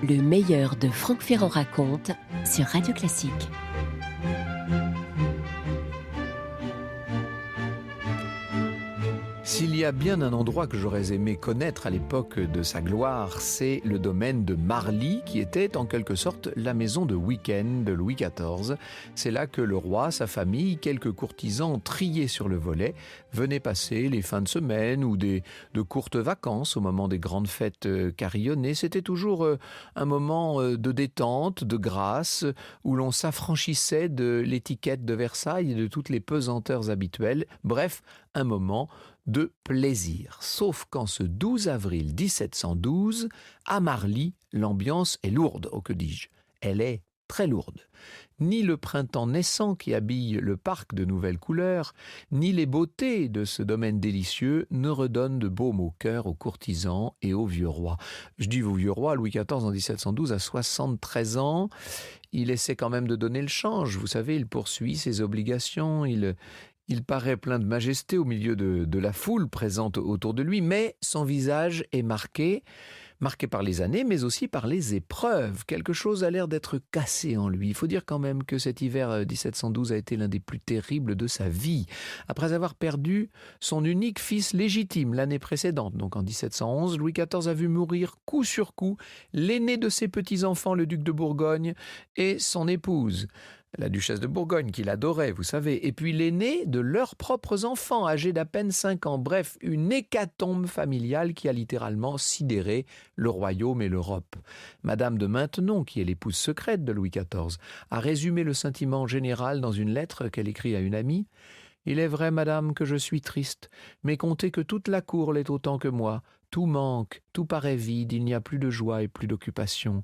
Le meilleur de Franck Ferrand raconte sur Radio Classique. S'il y a bien un endroit que j'aurais aimé connaître à l'époque de sa gloire, c'est le domaine de Marly, qui était en quelque sorte la maison de week-end de Louis XIV. C'est là que le roi, sa famille, quelques courtisans triés sur le volet, venaient passer les fins de semaine ou de courtes vacances au moment des grandes fêtes carillonnées. C'était toujours un moment de détente, de grâce, où l'on s'affranchissait de l'étiquette de Versailles et de toutes les pesanteurs habituelles. Bref, un moment de plaisir. Sauf qu'en ce 12 avril 1712, à Marly, l'ambiance est lourde, oh que dis-je, elle est très lourde. Ni le printemps naissant qui habille le parc de nouvelles couleurs, ni les beautés de ce domaine délicieux ne redonnent de baume au cœur aux courtisans et aux vieux rois. Je dis aux vieux rois, Louis XIV en 1712 a 73 ans, il essaie quand même de donner le change, vous savez, il poursuit ses obligations, il paraît plein de majesté au milieu de la foule présente autour de lui, mais son visage est marqué par les années, mais aussi par les épreuves. Quelque chose a l'air d'être cassé en lui. Il faut dire quand même que cet hiver 1712 a été l'un des plus terribles de sa vie. Après avoir perdu son unique fils légitime l'année précédente, donc en 1711, Louis XIV a vu mourir coup sur coup l'aîné de ses petits-enfants, le duc de Bourgogne, et son épouse, la duchesse de Bourgogne, qu'il adorait, vous savez, et puis l'aîné de leurs propres enfants, âgés d'à peine 5 ans. Bref, une hécatombe familiale qui a littéralement sidéré le royaume et l'Europe. Madame de Maintenon, qui est l'épouse secrète de Louis XIV, a résumé le sentiment général dans une lettre qu'elle écrit à une amie. « Il est vrai, madame, que je suis triste, mais comptez que toute la cour l'est autant que moi. Tout manque, tout paraît vide, il n'y a plus de joie et plus d'occupation.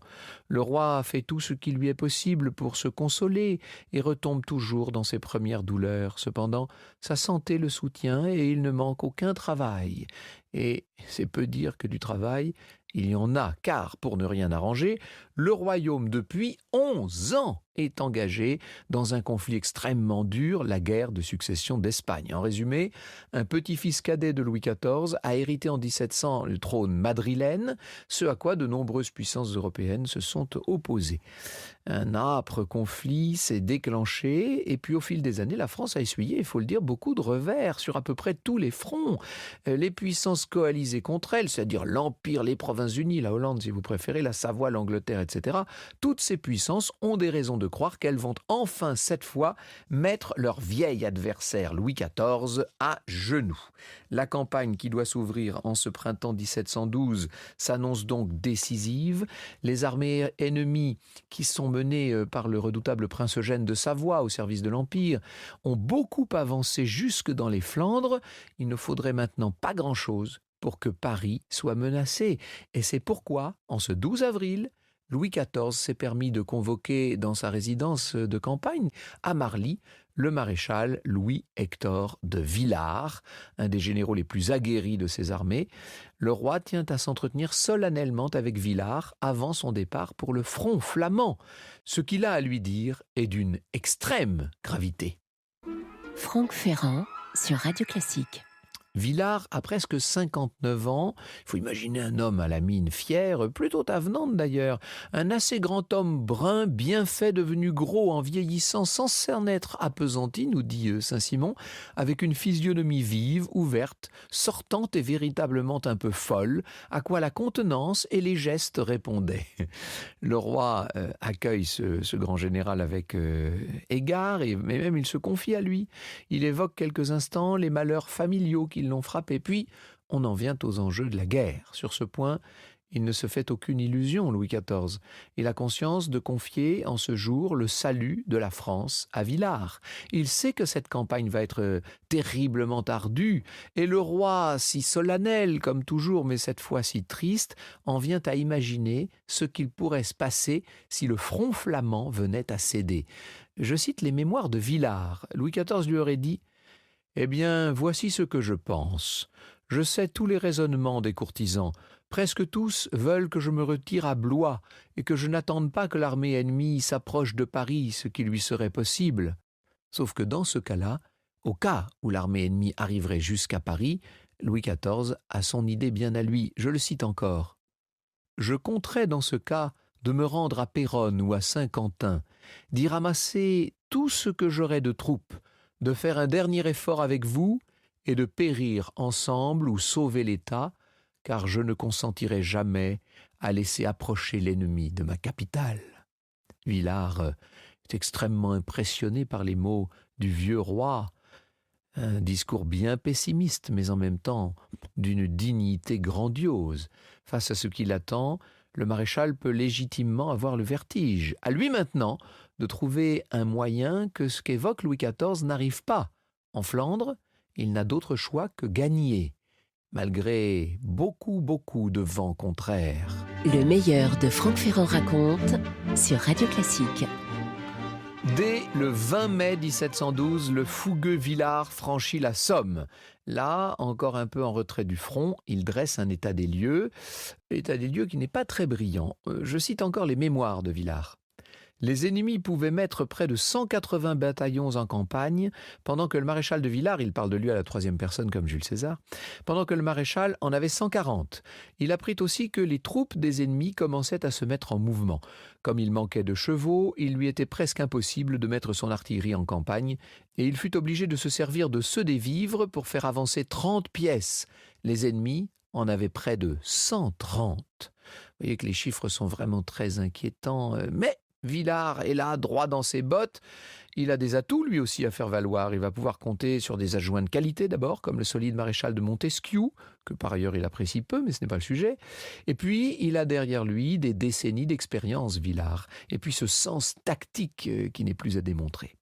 Le roi fait tout ce qui lui est possible pour se consoler et retombe toujours dans ses premières douleurs. Cependant, sa santé le soutient et il ne manque aucun travail. Et c'est peu dire que du travail, il y en a, car, pour ne rien arranger, le royaume depuis 11 ans est engagé dans un conflit extrêmement dur, la guerre de succession d'Espagne. En résumé, un petit-fils cadet de Louis XIV a hérité en 1700 le trône madrilène, ce à quoi de nombreuses puissances européennes se sont opposées. Un âpre conflit s'est déclenché et puis au fil des années, la France a essuyé, il faut le dire, beaucoup de revers sur à peu près tous les fronts. Les puissances coalisées contre elle, c'est-à-dire l'Empire, les Provinces-Unies, la Hollande si vous préférez, la Savoie, l'Angleterre, etc., toutes ces puissances ont des raisons de croire qu'elles vont enfin cette fois mettre leur vieil adversaire Louis XIV à genoux. La campagne qui doit s'ouvrir en ce printemps 1712 s'annonce donc décisive. Les armées ennemies qui sont menées par le redoutable prince Eugène de Savoie au service de l'Empire ont beaucoup avancé jusque dans les Flandres. Il ne faudrait maintenant pas grand-chose pour que Paris soit menacé. Et c'est pourquoi, en ce 12 avril, Louis XIV s'est permis de convoquer dans sa résidence de campagne, à Marly, le maréchal Louis-Hector de Villars, un des généraux les plus aguerris de ses armées. Le roi tient à s'entretenir solennellement avec Villars avant son départ pour le front flamand. Ce qu'il a à lui dire est d'une extrême gravité. Franck Ferrand sur Radio Classique. Villars a presque 59 ans. Il faut imaginer un homme à la mine fière, plutôt avenante d'ailleurs. Un assez grand homme brun, bien fait, devenu gros en vieillissant sans s'en être appesanti, nous dit Saint-Simon, avec une physionomie vive, ouverte, sortante et véritablement un peu folle, à quoi la contenance et les gestes répondaient. Le roi accueille ce grand général avec égard, mais même il se confie à lui. Il évoque quelques instants les malheurs familiaux qui l'ont frappé. Puis, on en vient aux enjeux de la guerre. Sur ce point, il ne se fait aucune illusion, Louis XIV. Il a conscience de confier en ce jour le salut de la France à Villars. Il sait que cette campagne va être terriblement ardue, et le roi, si solennel comme toujours, mais cette fois si triste, en vient à imaginer ce qu'il pourrait se passer si le front flamand venait à céder. Je cite les mémoires de Villars. Louis XIV lui aurait dit « Eh bien, voici ce que je pense. Je sais tous les raisonnements des courtisans. Presque tous veulent que je me retire à Blois et que je n'attende pas que l'armée ennemie s'approche de Paris, ce qui lui serait possible. Sauf que dans ce cas-là, au cas où l'armée ennemie arriverait jusqu'à Paris, Louis XIV a son idée bien à lui. Je le cite encore. « Je compterais dans ce cas de me rendre à Péronne ou à Saint-Quentin, d'y ramasser tout ce que j'aurai de troupes, de faire un dernier effort avec vous et de périr ensemble ou sauver l'État, car je ne consentirai jamais à laisser approcher l'ennemi de ma capitale. » Villars est extrêmement impressionné par les mots du vieux roi, un discours bien pessimiste, mais en même temps d'une dignité grandiose. Face à ce qui l'attend, le maréchal peut légitimement avoir le vertige. À lui maintenant de trouver un moyen que ce qu'évoque Louis XIV n'arrive pas. En Flandre, il n'a d'autre choix que gagner, malgré beaucoup de vents contraires. Le meilleur de Franck Ferrand raconte sur Radio Classique. Dès le 20 mai 1712, le fougueux Villars franchit la Somme. Là, encore un peu en retrait du front, il dresse un état des lieux qui n'est pas très brillant. Je cite encore les mémoires de Villars. Les ennemis pouvaient mettre près de 180 bataillons en campagne, pendant que le maréchal de Villars, il parle de lui à la troisième personne comme Jules César, pendant que le maréchal en avait 140. Il apprit aussi que les troupes des ennemis commençaient à se mettre en mouvement. Comme il manquait de chevaux, il lui était presque impossible de mettre son artillerie en campagne, et il fut obligé de se servir de ceux des vivres pour faire avancer 30 pièces. Les ennemis en avaient près de 130. Vous voyez que les chiffres sont vraiment très inquiétants, mais Villars est là, droit dans ses bottes. Il a des atouts, lui aussi, à faire valoir. Il va pouvoir compter sur des adjoints de qualité, d'abord, comme le solide maréchal de Montesquieu, que par ailleurs il apprécie peu, mais ce n'est pas le sujet. Et puis, il a derrière lui des décennies d'expérience, Villars. Et puis, ce sens tactique qui n'est plus à démontrer.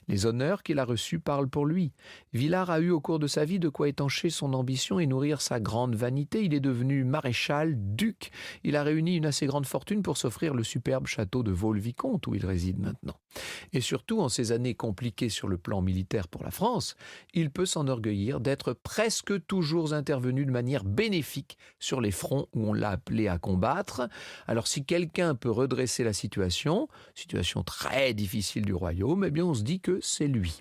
Les honneurs qu'il a reçus parlent pour lui. Villars a eu au cours de sa vie de quoi étancher son ambition et nourrir sa grande vanité. Il est devenu maréchal, duc. Il a réuni une assez grande fortune pour s'offrir le superbe château de Vaux-le-Vicomte où il réside maintenant. Et surtout, en ces années compliquées sur le plan militaire pour la France, il peut s'enorgueillir d'être presque toujours intervenu de manière bénéfique sur les fronts où on l'a appelé à combattre. Alors si quelqu'un peut redresser la situation très difficile du royaume, eh bien on se dit que c'est lui.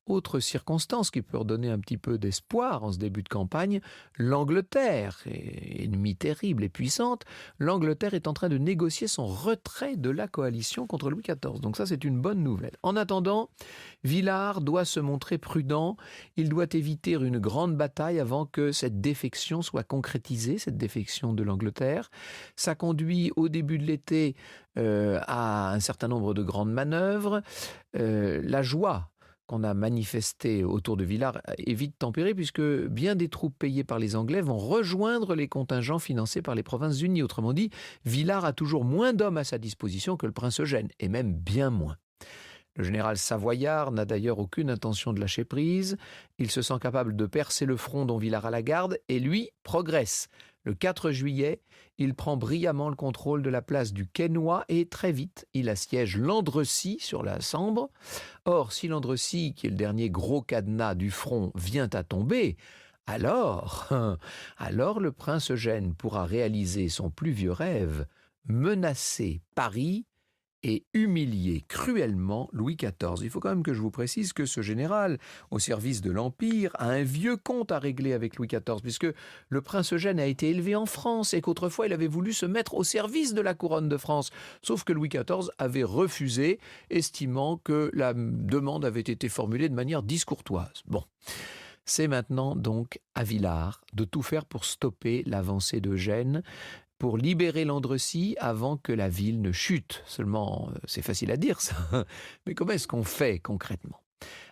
Autre circonstance qui peut redonner un petit peu d'espoir en ce début de campagne, l'Angleterre, ennemie terrible et puissante, l'Angleterre est en train de négocier son retrait de la coalition contre Louis XIV. Donc ça, c'est une bonne nouvelle. En attendant, Villars doit se montrer prudent. Il doit éviter une grande bataille avant que cette défection soit concrétisée, cette défection de l'Angleterre. Ça conduit au début de l'été à un certain nombre de grandes manœuvres. La joie qu'on a manifesté autour de Villars est vite tempérée puisque bien des troupes payées par les Anglais vont rejoindre les contingents financés par les Provinces-Unies. Autrement dit, Villars a toujours moins d'hommes à sa disposition que le prince Eugène, et même bien moins. Le général Savoyard n'a d'ailleurs aucune intention de lâcher prise. Il se sent capable de percer le front dont Villars a la garde et lui progresse. Le 4 juillet, il prend brillamment le contrôle de la place du Quesnoy et très vite, il assiège Landrecies sur la Sambre. Or, si Landrecies, qui est le dernier gros cadenas du front, vient à tomber, alors le prince Eugène pourra réaliser son plus vieux rêve, menacer Paris et humilier cruellement Louis XIV. Il faut quand même que je vous précise que ce général, au service de l'Empire, a un vieux compte à régler avec Louis XIV, puisque le prince Eugène a été élevé en France et qu'autrefois il avait voulu se mettre au service de la couronne de France. Sauf que Louis XIV avait refusé, estimant que la demande avait été formulée de manière discourtoise. Bon. C'est maintenant donc à Villars de tout faire pour stopper l'avancée d'Eugène, pour libérer Landrecies avant que la ville ne chute. Seulement, c'est facile à dire ça, mais comment est-ce qu'on fait concrètement ?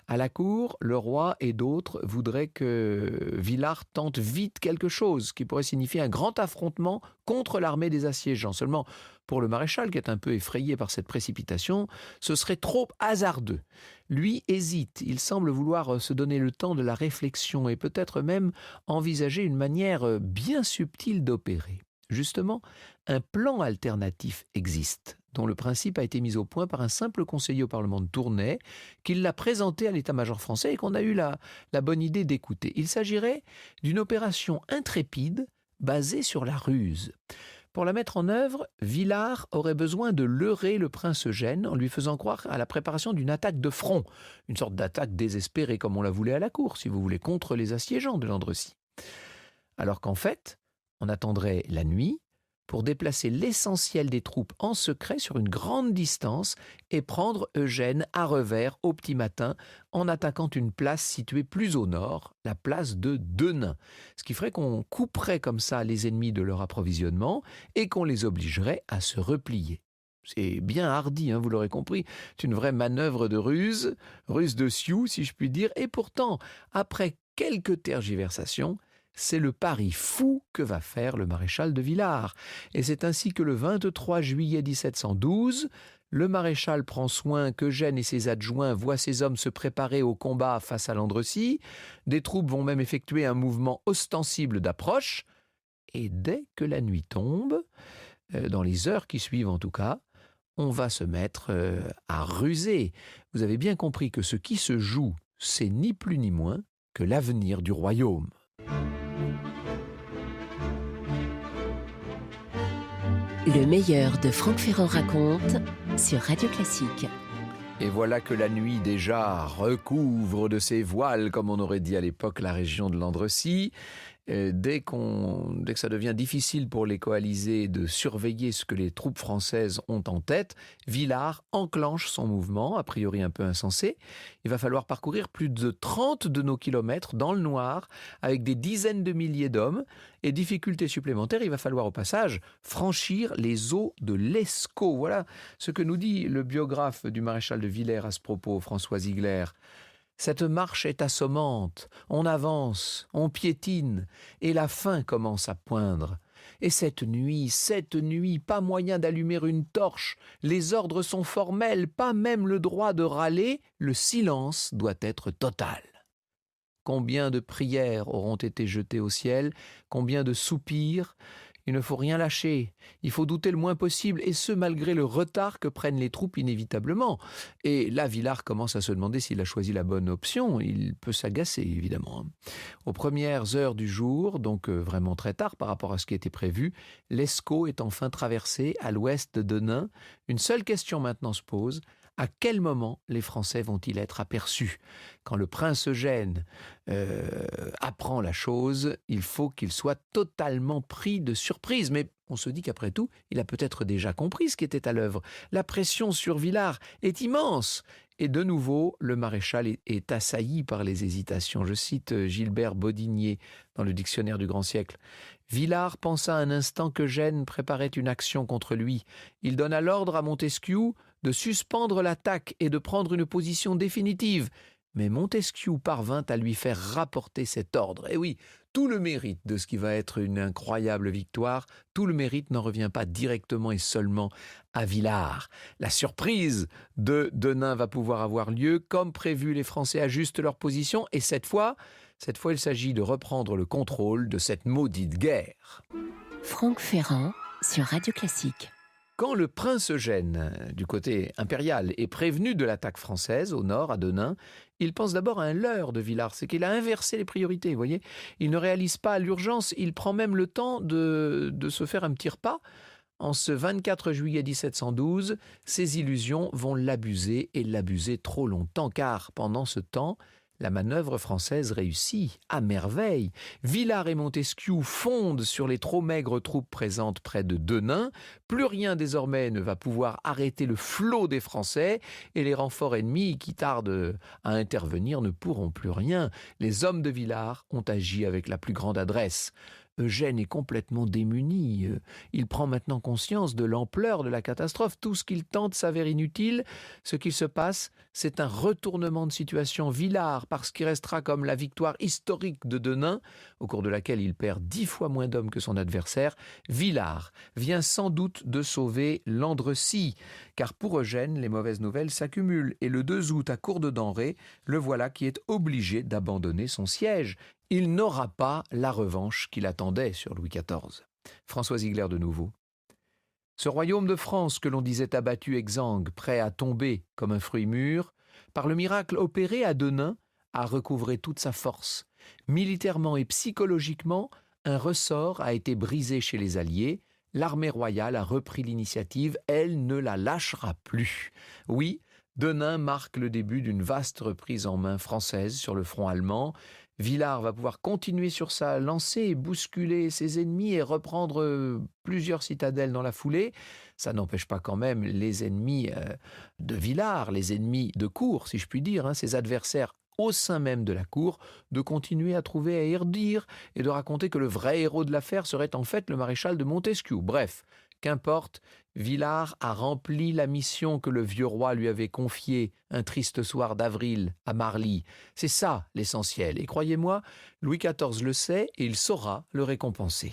À la cour, le roi et d'autres voudraient que Villars tente vite quelque chose qui pourrait signifier un grand affrontement contre l'armée des assiégeants. Seulement, pour le maréchal, qui est un peu effrayé par cette précipitation, ce serait trop hasardeux. Lui hésite, il semble vouloir se donner le temps de la réflexion et peut-être même envisager une manière bien subtile d'opérer. Justement, un plan alternatif existe, dont le principe a été mis au point par un simple conseiller au Parlement de Tournai, qui l'a présenté à l'état-major français et qu'on a eu la bonne idée d'écouter. Il s'agirait d'une opération intrépide basée sur la ruse. Pour la mettre en œuvre, Villars aurait besoin de leurrer le prince Eugène en lui faisant croire à la préparation d'une attaque de front, une sorte d'attaque désespérée comme on la voulait à la cour, si vous voulez, contre les assiégeants de Landrecies. Alors qu'en fait, on attendrait la nuit, pour déplacer l'essentiel des troupes en secret sur une grande distance et prendre Eugène à revers au petit matin en attaquant une place située plus au nord, la place de Denain. Ce qui ferait qu'on couperait comme ça les ennemis de leur approvisionnement et qu'on les obligerait à se replier. C'est bien hardi, vous l'aurez compris. C'est une vraie manœuvre de ruse de Sioux, si je puis dire. Et pourtant, après quelques tergiversations, c'est le pari fou que va faire le maréchal de Villars. Et c'est ainsi que le 23 juillet 1712, le maréchal prend soin qu'Eugène et ses adjoints voient ses hommes se préparer au combat face à Landrecies. Des troupes vont même effectuer un mouvement ostensible d'approche. Et dès que la nuit tombe, dans les heures qui suivent en tout cas, on va se mettre à ruser. Vous avez bien compris que ce qui se joue, c'est ni plus ni moins que l'avenir du royaume. Le meilleur de Franck Ferrand raconte sur Radio Classique. Et voilà que la nuit déjà recouvre de ses voiles, comme on aurait dit à l'époque, la région de Landrecies. Dès que ça devient difficile pour les coalisés de surveiller ce que les troupes françaises ont en tête, Villars enclenche son mouvement, a priori un peu insensé. Il va falloir parcourir plus de 30 de nos kilomètres dans le noir, avec des dizaines de milliers d'hommes. Et difficulté supplémentaire, il va falloir au passage franchir les eaux de l'Escaut. Voilà ce que nous dit le biographe du maréchal de Villers à ce propos, François Ziegler. Cette marche est assommante, on avance, on piétine, et la faim commence à poindre. Et cette nuit, pas moyen d'allumer une torche, les ordres sont formels, pas même le droit de râler, le silence doit être total. Combien de prières auront été jetées au ciel, combien de soupirs. Il ne faut rien lâcher, il faut douter le moins possible, et ce malgré le retard que prennent les troupes inévitablement. Et là, Villars commence à se demander s'il a choisi la bonne option. Il peut s'agacer, évidemment. Aux premières heures du jour, donc vraiment très tard par rapport à ce qui était prévu, l'Escaut est enfin traversé à l'ouest de Denain. Une seule question maintenant se pose. À quel moment les Français vont-ils être aperçus ? Quand le prince Eugène apprend la chose, il faut qu'il soit totalement pris de surprise. Mais on se dit qu'après tout, il a peut-être déjà compris ce qui était à l'œuvre. La pression sur Villars est immense. Et de nouveau, le maréchal est assailli par les hésitations. Je cite Gilbert Bodinier dans le dictionnaire du grand siècle. Villars pensa un instant qu'Eugène préparait une action contre lui. Il donna l'ordre à Montesquiou de suspendre l'attaque et de prendre une position définitive. Mais Montesquiou parvint à lui faire rapporter cet ordre. Et oui, tout le mérite de ce qui va être une incroyable victoire, tout le mérite n'en revient pas directement et seulement à Villars. La surprise de Denain va pouvoir avoir lieu. Comme prévu, les Français ajustent leur position et cette fois, il s'agit de reprendre le contrôle de cette maudite guerre. Franck Ferrand sur Radio Classique. Quand le prince Eugène, du côté impérial, est prévenu de l'attaque française au nord, à Denain, il pense d'abord à un leurre de Villars, c'est qu'il a inversé les priorités, vous voyez. Il ne réalise pas l'urgence, il prend même le temps de se faire un petit repas. En ce 24 juillet 1712, ses illusions vont l'abuser et l'abuser trop longtemps, car pendant ce temps, la manœuvre française réussit à merveille. Villars et Montesquiou fondent sur les trop maigres troupes présentes près de Denain. Plus rien désormais ne va pouvoir arrêter le flot des Français et les renforts ennemis qui tardent à intervenir ne pourront plus rien. Les hommes de Villars ont agi avec la plus grande adresse. Eugène est complètement démuni. Il prend maintenant conscience de l'ampleur de la catastrophe. Tout ce qu'il tente s'avère inutile. Ce qui se passe, c'est un retournement de situation. Villars, parce qu'il restera comme la victoire historique de Denain, au cours de laquelle il perd 10 fois moins d'hommes que son adversaire, Villars vient sans doute de sauver Landrecies. Car pour Eugène, les mauvaises nouvelles s'accumulent. Et le 2 août, à court de denrées, le voilà qui est obligé d'abandonner son siège. Il n'aura pas la revanche qu'il attendait sur Louis XIV. François Ziegler de nouveau. Ce royaume de France que l'on disait abattu exsangue, prêt à tomber comme un fruit mûr, par le miracle opéré à Denain, a recouvré toute sa force. Militairement et psychologiquement, un ressort a été brisé chez les Alliés. L'armée royale a repris l'initiative, elle ne la lâchera plus. Oui, Denain marque le début d'une vaste reprise en main française sur le front allemand. Villars va pouvoir continuer sur sa lancée et bousculer ses ennemis et reprendre plusieurs citadelles dans la foulée. Ça n'empêche pas quand même les ennemis de Villars, les ennemis de cour, si je puis dire, ses adversaires au sein même de la cour, de continuer à trouver à dire et de raconter que le vrai héros de l'affaire serait en fait le maréchal de Montesquieu. Bref, qu'importe, Villars a rempli la mission que le vieux roi lui avait confiée un triste soir d'avril à Marly. C'est ça l'essentiel. Et croyez-moi, Louis XIV le sait et il saura le récompenser.